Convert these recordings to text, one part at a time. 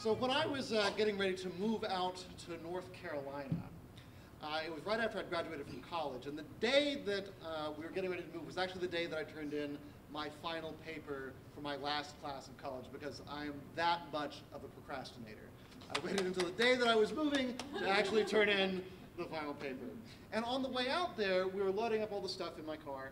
So when I was getting ready to move out to North Carolina, it was right after I'd graduated from college, and the day that we were getting ready to move was actually the day that I turned in my final paper for my last class of college, because I am that much of a procrastinator. I waited until the day that I was moving to actually turn in the final paper. And on the way out there, we were loading up all the stuff in my car,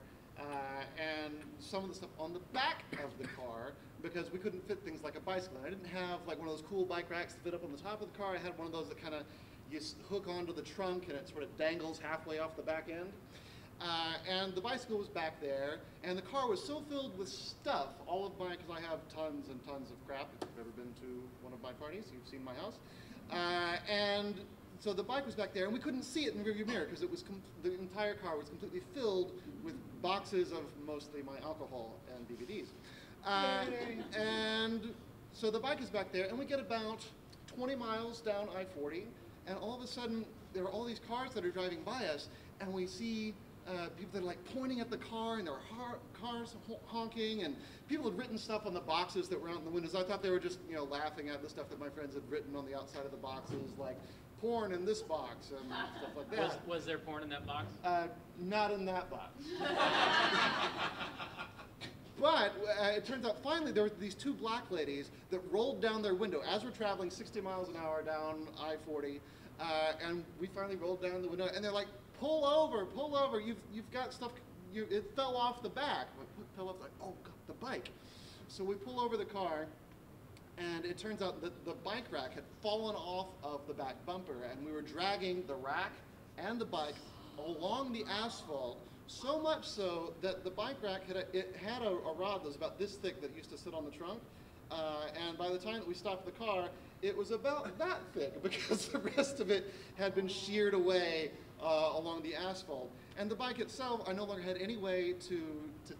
and some of the stuff on the back of the car, because we couldn't fit things like a bicycle. And I didn't have like one of those cool bike racks that fit up on the top of the car. I had one of those that kind of you hook onto the trunk and it sort of dangles halfway off the back end. And the bicycle was back there, and the car was so filled with stuff, all of my, because I have tons and tons of crap. If you've ever been to one of my parties, you've seen my house. And so the bike was back there, and we couldn't see it in the rearview mirror because it was the entire car was completely filled with boxes of mostly my alcohol and DVDs. And so the bike is back there, and we get about 20 miles down I-40, and all of a sudden there are all these cars that are driving by us, and we see people that are like pointing at the car, and there are cars honking, and people had written stuff on the boxes that were out in the windows. I thought they were just, you know, laughing at the stuff that my friends had written on the outside of the boxes, like porn in this box and stuff like that. Was there porn in that box? Not in that box. But it turns out finally there were these two black ladies that rolled down their window as we're traveling 60 miles an hour down I-40, and we finally rolled down the window, and they're like, pull over, you've got stuff, it fell off the back. Like, what fell off? Like, oh, God, the bike. So we pull over the car, and it turns out that the bike rack had fallen off of the back bumper, and we were dragging the rack and the bike along the asphalt, so much so that the bike rack had a rod that was about this thick that used to sit on the trunk, and by the time that we stopped the car, it was about that thick because the rest of it had been sheared away along the asphalt. And the bike itself, I no longer had any way to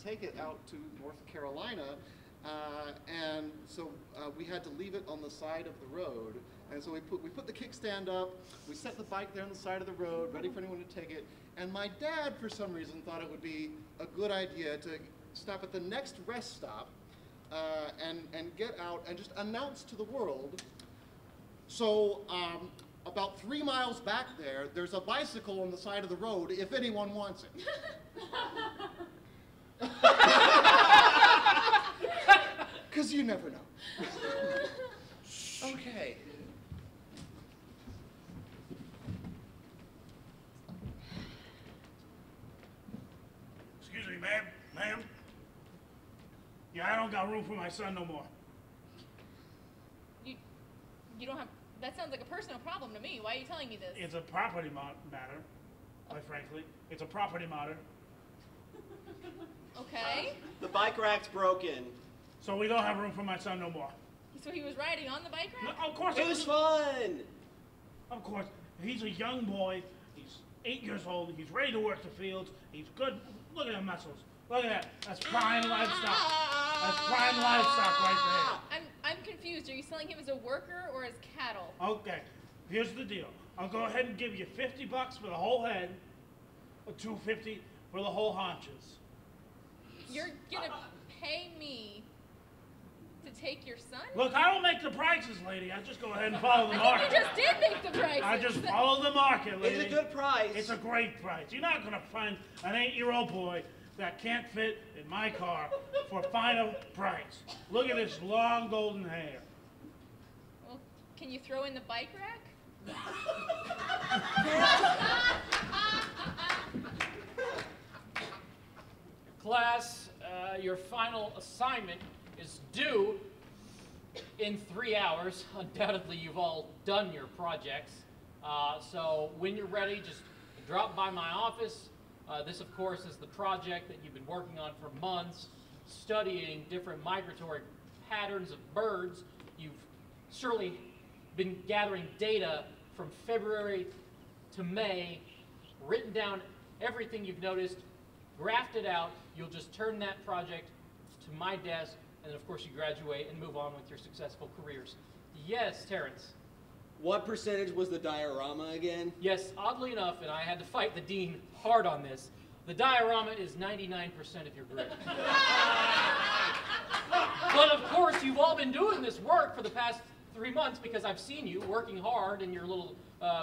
take it out to North Carolina, and so we had to leave it on the side of the road. And so we put the kickstand up, we set the bike there on the side of the road, ready for anyone to take it. And my dad, for some reason, thought it would be a good idea to stop at the next rest stop and get out and just announce to the world. So about 3 miles back there, there's a bicycle on the side of the road if anyone wants it. Because you never know. Okay. Excuse me, ma'am. Yeah, I don't got room for my son no more. You don't have, that sounds like a personal problem to me. Why are you telling me this? It's a property matter, quite frankly. It's a property matter. Okay. The bike rack's broken. So we don't have room for my son no more. So he was riding on the bike rack? No, of course. It was fun. Of course. He's a young boy. He's 8 years old. He's ready to work the fields. He's good. Look at the muscles. Look at that. That's prime livestock. That's prime livestock right there. I'm confused. Are you selling him as a worker or as cattle? Okay. Here's the deal. I'll go ahead and give you $50 for the whole head, or $2.50 for the whole haunches. You're gonna pay me to take your son? Look, I don't make the prices, lady. I just go ahead and follow the market. I think you just did make the prices. I just follow the market, lady. It's a good price. It's a great price. You're not going to find an 8-year-old boy that can't fit in my car for final price. Look at this long golden hair. Well, can you throw in the bike rack? Class, your final assignment is due in 3 hours. Undoubtedly, you've all done your projects. So when you're ready, just drop by my office. This, of course, is the project that you've been working on for months, studying different migratory patterns of birds. You've surely been gathering data from February to May, written down everything you've noticed, graphed it out. You'll just turn that project to my desk, and then, of course, you graduate and move on with your successful careers. Yes, Terrence? What percentage was the diorama again? Yes, oddly enough, and I had to fight the dean hard on this, the diorama is 99% of your grade. But of course, you've all been doing this work for the past 3 months because I've seen you working hard in your little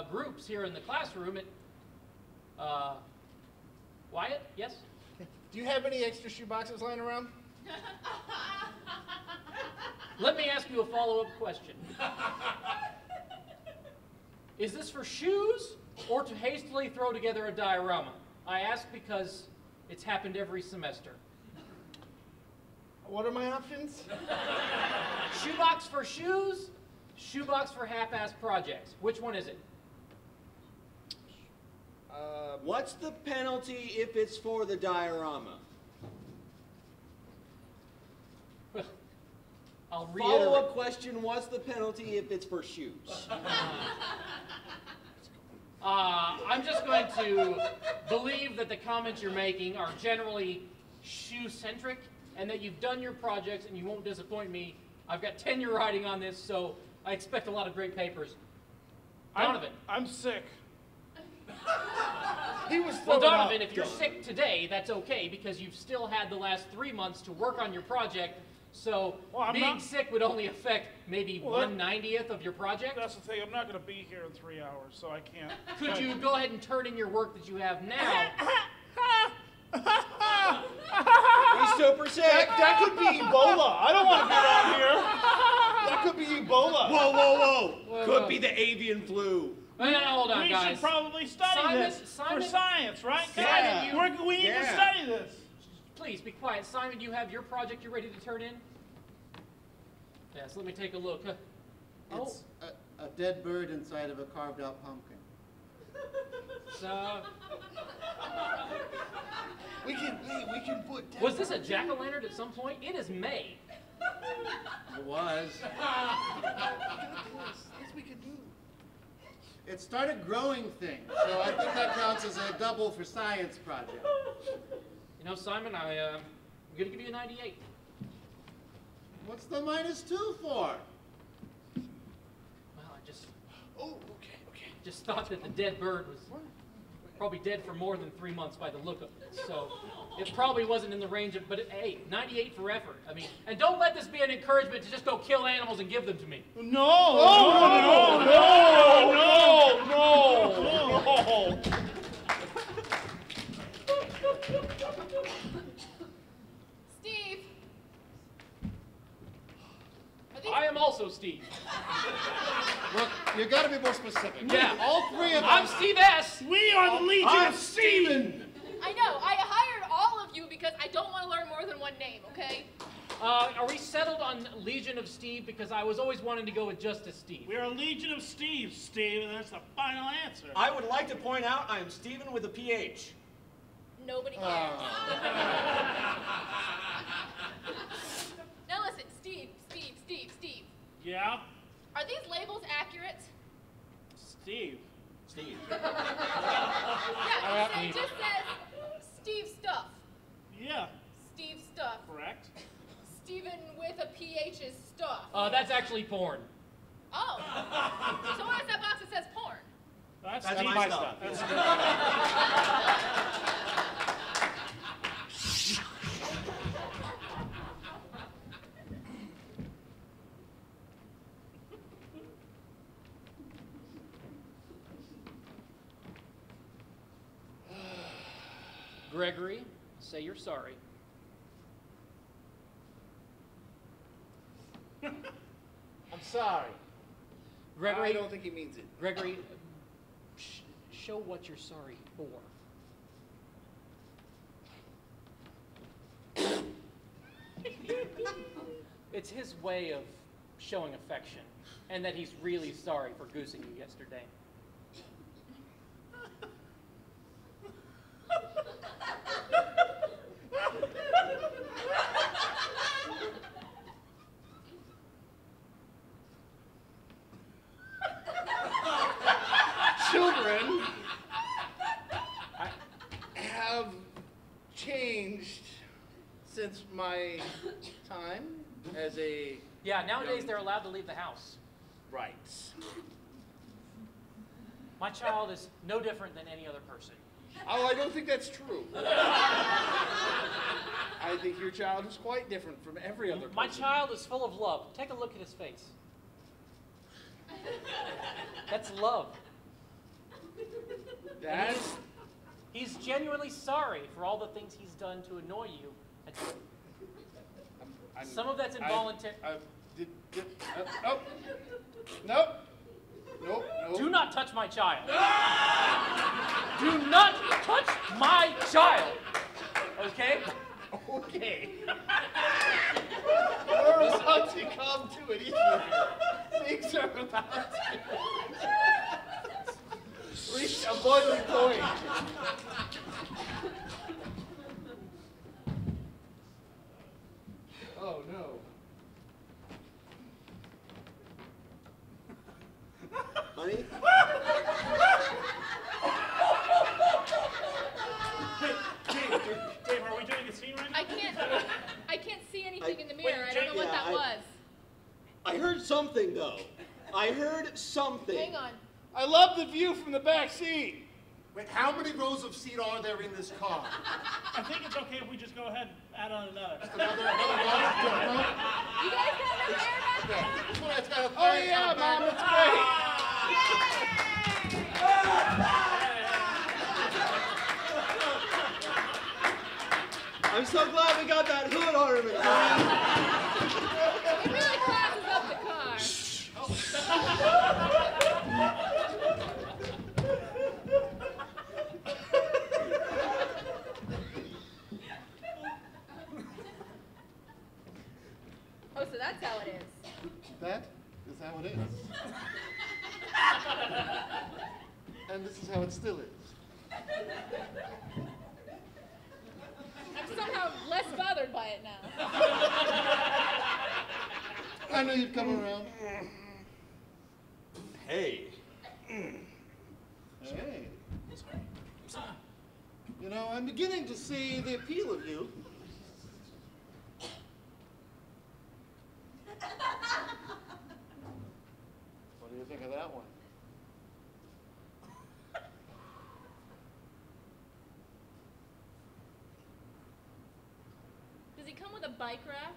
groups here in the classroom. Wyatt, yes? Do you have any extra shoe boxes lying around? Let me ask you a follow-up question. Is this for shoes or to hastily throw together a diorama? I ask because it's happened every semester. What are my options? Shoebox for shoes, shoebox for half-ass projects. Which one is it? What's the penalty if it's for the diorama? Well, I'll reiterate. Follow-up question, what's the penalty if it's for shoes? I'm just going to believe that the comments you're making are generally shoe-centric and that you've done your projects and you won't disappoint me. I've got tenure writing on this, so I expect a lot of great papers. Donovan. I'm sick. He was Well, throwing Donovan, up. if you're sick today, that's okay because you've still had the last 3 months to work on your project. So Well, being sick would only affect maybe Well, that- 1/90th of your project. That's the thing. I'm not going to be here in 3 hours, so I can't. Could you go ahead and turn in your work that you have now? He's super sick. That could be Ebola. I don't want to be around here. That could be Ebola. Whoa, whoa, whoa. Whoa, Could whoa. be the avian flu. No, hold on, We guys. should probably study Simon- this Simon- for science, right? Simon, Guys? We need to Yeah. study this. Please be quiet. Simon, you have your project you're ready to turn in? Yes, let me take a look. It's a dead bird inside of a carved out pumpkin. So, We can put. was this a jack-o'-lantern at some point? It is May. It was. Yes, we can do. It started growing things, so I think that counts as a double for science project. You know, Simon, I'm going to give you a 98. What's the -2 for? Well, I just Oh, okay. just thought that the dead bird was probably dead for more than 3 months by the look of it. So it probably wasn't in the range of, but hey, 98 for effort. I mean, and don't let this be an encouragement to just go kill animals and give them to me. No. Steve. Are these I am also Steve. Look, you gotta be more specific. Yeah. All three of I'm us. Steve S. We are the Legion I'm of Steven. I know. I hired all of you because I don't want to learn more than one name, okay? Are we settled on Legion of Steve? Because I was always wanting to go with Justice Steve. We are a Legion of Steve, Steve, and that's the final answer. I would like to point out I am Steven with a PH. Nobody cares. Now listen, Steve. Yeah? Are these labels accurate? Steve. Steve. Yeah, it just says Steve Stuff. Yeah, Steve Stuff. correct. Steven with a PH is stuff. That's actually porn. Oh. So why is that box that says porn? That's That's Steve. my stuff. That's Gregory, say you're sorry. I'm sorry. Gregory, I don't think he means it. Gregory, show what you're sorry for. It's his way of showing affection, and that he's really sorry for goosing you yesterday. Children have changed since my time as a Yeah, nowadays they're allowed to leave the house. right. My child is no different than any other person. Oh, I don't think that's true. I think your child is quite different from every other person. My child is full of love. Take a look at his face. That's love. Dad? He's genuinely sorry for all the things he's done to annoy you. Some of that's involuntary. Oh. Nope. Nope. Do not touch my child. Do not touch my child. Okay? Okay. We're about to come to an issue here. Things are about to reach a boiling point. Oh no. Honey? Dave, are we doing a scene right now? I can't see anything in the mirror. wait, I don't know what yeah, that was. I heard something, though. I heard something. Hang on. I love the view from the back seat. Wait, how many rows of seat are there in this car? I think it's okay if we just go ahead and add on another. Another row? You guys got enough air back there? It's got a Oh third yeah, car Mom, back. it's great. I'm so glad we got that hood ornament. It really classes up the car. Oh, so that's how it is. That is how it is. And this is how it still is. I'm somehow less bothered by it now. I know you've come around. Hey. Hey. You know, I'm beginning to see the appeal of you. What do you think of that one? Does he come with a bike rack?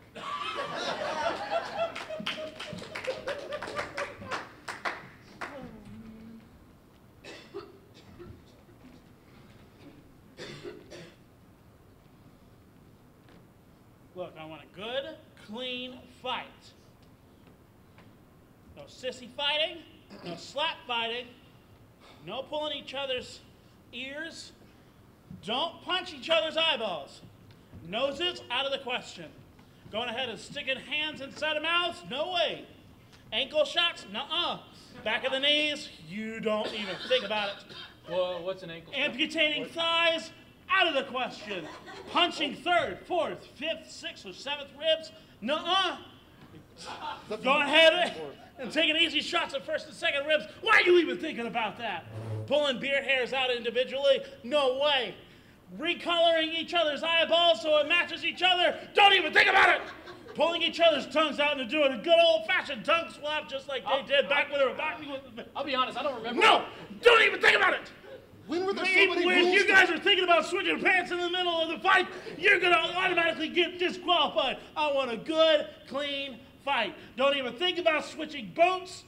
Look, I want a good, clean fight. No sissy fighting, no slap fighting, no pulling each other's ears. Don't punch each other's eyeballs. Noses out of the question. Going ahead and sticking hands inside of mouths? No way. Ankle shots? Nuh-uh. Back of the knees? You don't even think about it. Well, what's an ankle? Amputating thighs? Out of the question. Punching third, fourth, fifth, sixth, or seventh ribs? Nuh-uh. Going ahead and taking easy shots at first and second ribs? Why are you even thinking about that? Pulling beard hairs out individually? No way. Recoloring each other's eyeballs so it matches each other? Don't even think about it. Pulling each other's tongues out and doing a good old-fashioned tongue swap just like they did back when they were boxing with the... I'll be honest, I don't remember. No! Don't even think about it! When were there so Even many when rules you to- guys are thinking about switching pants in the middle of the fight, you're going to automatically get disqualified. I want a good, clean fight. Don't even think about switching boots,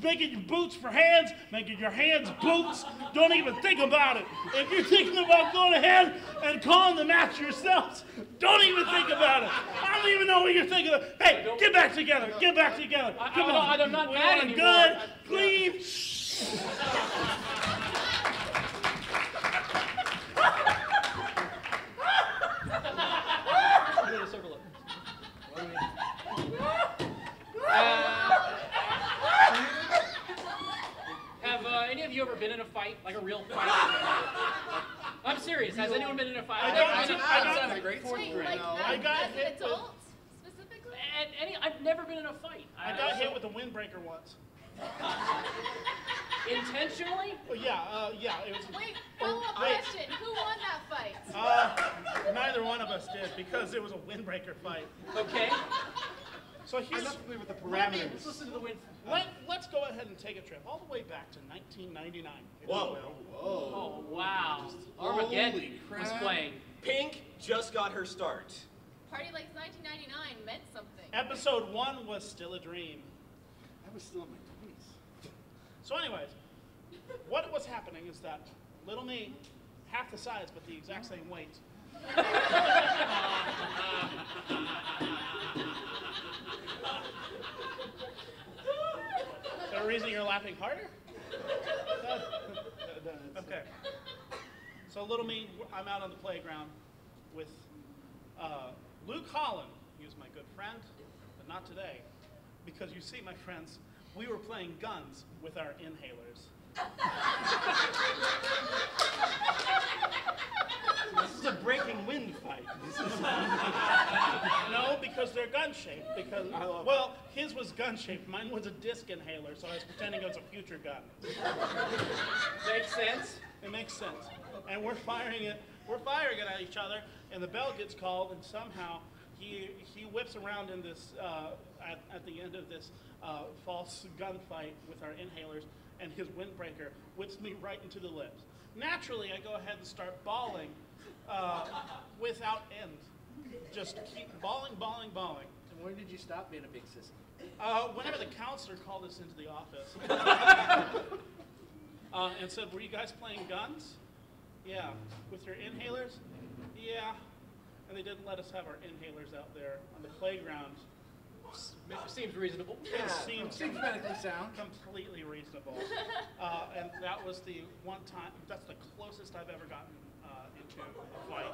making your boots for hands, making your hands boots. Don't even think about it. If you're thinking about going ahead and calling the match yourselves, don't even think about it. I don't even know what you're thinking of. Hey, get back together. Get back together. Come on. I'm not We mad want a anymore. good, clean... Have any of you ever been in a fight, like a real fight? I'm serious. Has anyone been in a fight? I got Wait, like I got as an hit with- adult, specifically? I've never been in a fight. I got hit with a windbreaker once. Intentionally? Oh, yeah, it was... Wait, follow-up wait. question. Who won that fight? Neither one of us did because it was a windbreaker fight. Okay. So I'm here's... not familiar with the Let's parameters. listen to the wind. Let's go ahead and take a trip all the way back to 1999. Whoa. Oh, wow. Armageddon Holy was crap. playing. Pink just got her start. Party like 1999 meant something. Episode 1 was still a dream. I was still in my 20s. So anyways, what was happening is that little me, half the size but the exact same weight. Is there a reason you're laughing harder? Okay. So little me, I'm out on the playground with Luke Holland. He was my good friend, but not today. Because you see, my friends, we were playing guns with our inhalers. This is a breaking wind fight. No, because they're gun-shaped. Because, well, his was gun-shaped. Mine was a disc inhaler, so I was pretending it was a future gun. Makes sense. It makes sense. And we're firing it at each other, and the bell gets called, and somehow he whips around in this, at the end of this false gunfight with our inhalers, and his windbreaker whips me right into the lips. Naturally, I go ahead and start bawling without end. Just keep bawling. And when did you stop being a big sissy? Whenever the counselor called us into the office and said, "Were you guys playing guns?" "Yeah." "With your inhalers?" "Yeah." And they didn't let us have our inhalers out there on the playground. Seems reasonable. It seems medically sound. completely reasonable. And that was the one time, that's the closest I've ever gotten into a fight.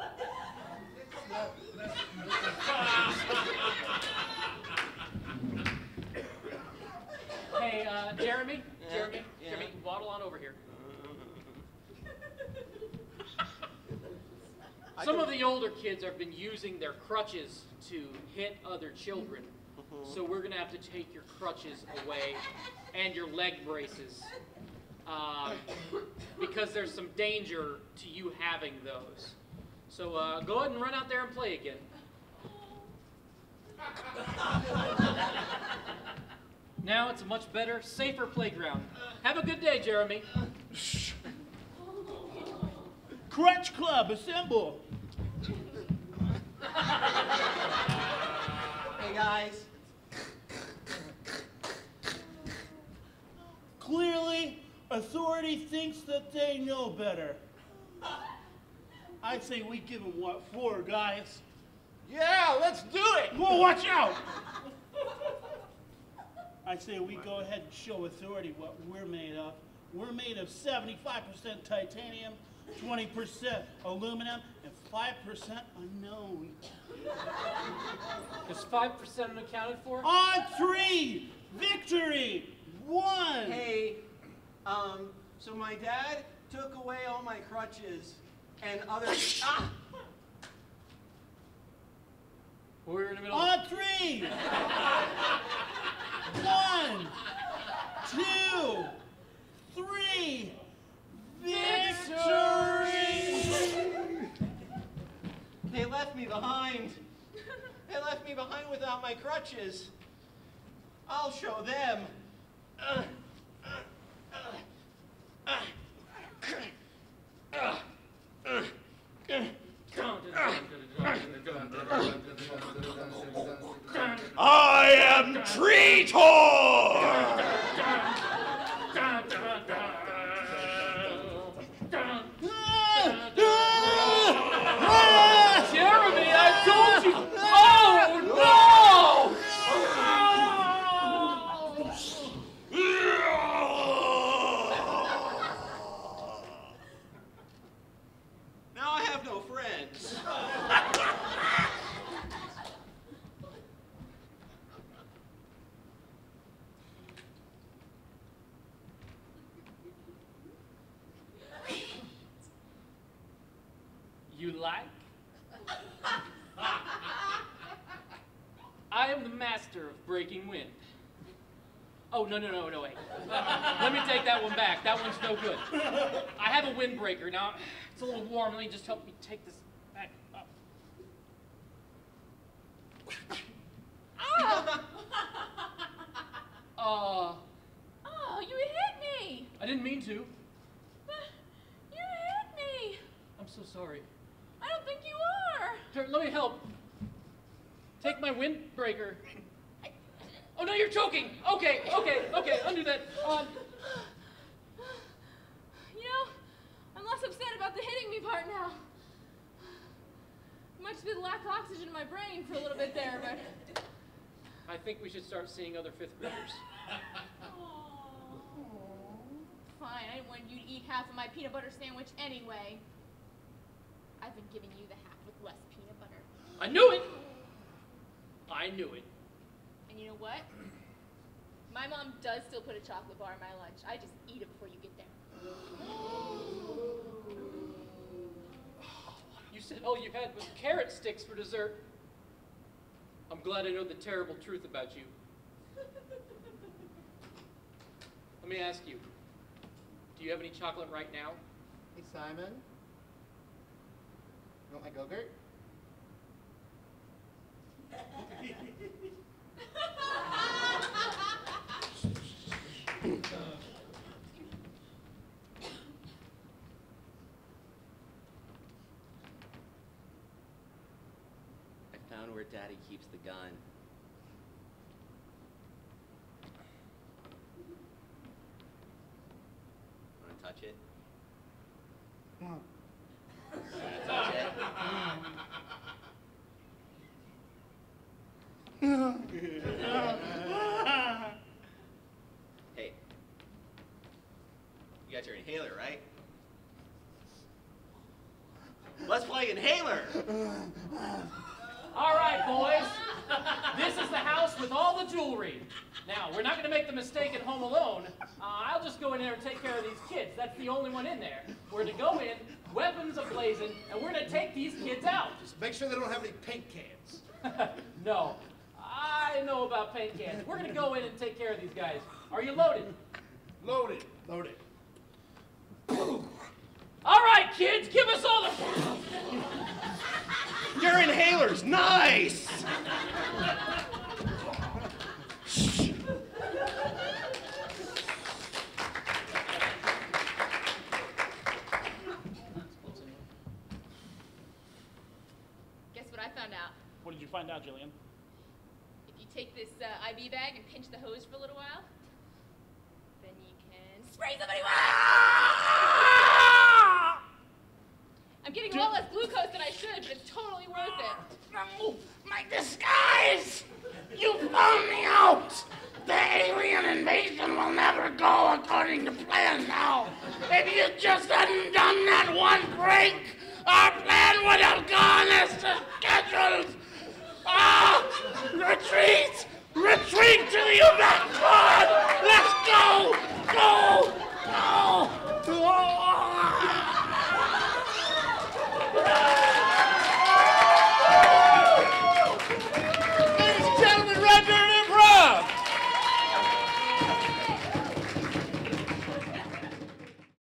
Hey, Jeremy, Yeah. Jeremy, waddle on over here. Some of the older kids have been using their crutches to hit other children. So we're going to have to take your crutches away and your leg braces because there's some danger to you having those. So go ahead and run out there and play again. Now it's a much better, safer playground. Have a good day, Jeremy. Crutch Club, assemble! Hey guys. Clearly, authority thinks that they know better. I say we give them what for, guys? Yeah, let's do it. Whoa, watch out! I say we go ahead and show authority what we're made of. We're made of 75% titanium, 20% aluminum, and 5% unknown. Is 5% unaccounted for? On 3, victory! 1. Hey, so my dad took away all my crutches and other. We're in the middle. On 3. 1, 2, 3. Victory! They left me behind. They left me behind without my crutches. I'll show them. I am Traitor! Jeremy, I told you! Oh, no! Now I have no friends. You like? I am the master of breaking wind. Oh, no, wait. Let me take that one back. That one's no good. I have a windbreaker. Now, it's a little warm. Let me just help me take this back up. Oh, you hit me! I didn't mean to. You hit me! I'm so sorry. I don't think you are! Here, let me help. Take my windbreaker. Oh, no, you're choking. Okay, undo that. about the hitting me part now. It might just be the lack of oxygen in my brain for a little bit there, but... I think we should start seeing other fifth graders. Fine, I didn't want you to eat half of my peanut butter sandwich anyway. I've been giving you the half with less peanut butter. I knew it! I knew it. And you know what? My mom does still put a chocolate bar in my lunch. I just eat it before you get there. You said all you had was carrot sticks for dessert. I'm glad I know the terrible truth about you. Let me ask you, do you have any chocolate right now? Hey, Simon. You want my Go-Gurt? I found where Daddy keeps the gun. Wanna touch it? Touch it? Hey, you got your inhaler, right? Let's play inhaler! All right, boys. This is the house with all the jewelry. Now, we're not going to make the mistake at Home Alone. I'll just go in there and take care of these kids. That's the only one in there. We're to go in, weapons ablazing, and we're to take these kids out. Just make sure they don't have any paint cans. No, I know about paint cans. We're going to go in and take care of these guys. Are you loaded? Loaded. Loaded. All right, kids, give us all the... Your inhaler's nice! Guess what I found out? What did you find out, Jillian? If you take this IV bag and pinch the hose for a little while, then you can spray somebody with it! I'm getting a lot less glucose than I should, but it's totally worth it. No, my disguise! You found me out! The alien invasion will never go according to plan now. If you just hadn't done that one break, our plan would have gone as scheduled. Ah! Retreat! Retreat to the evac point!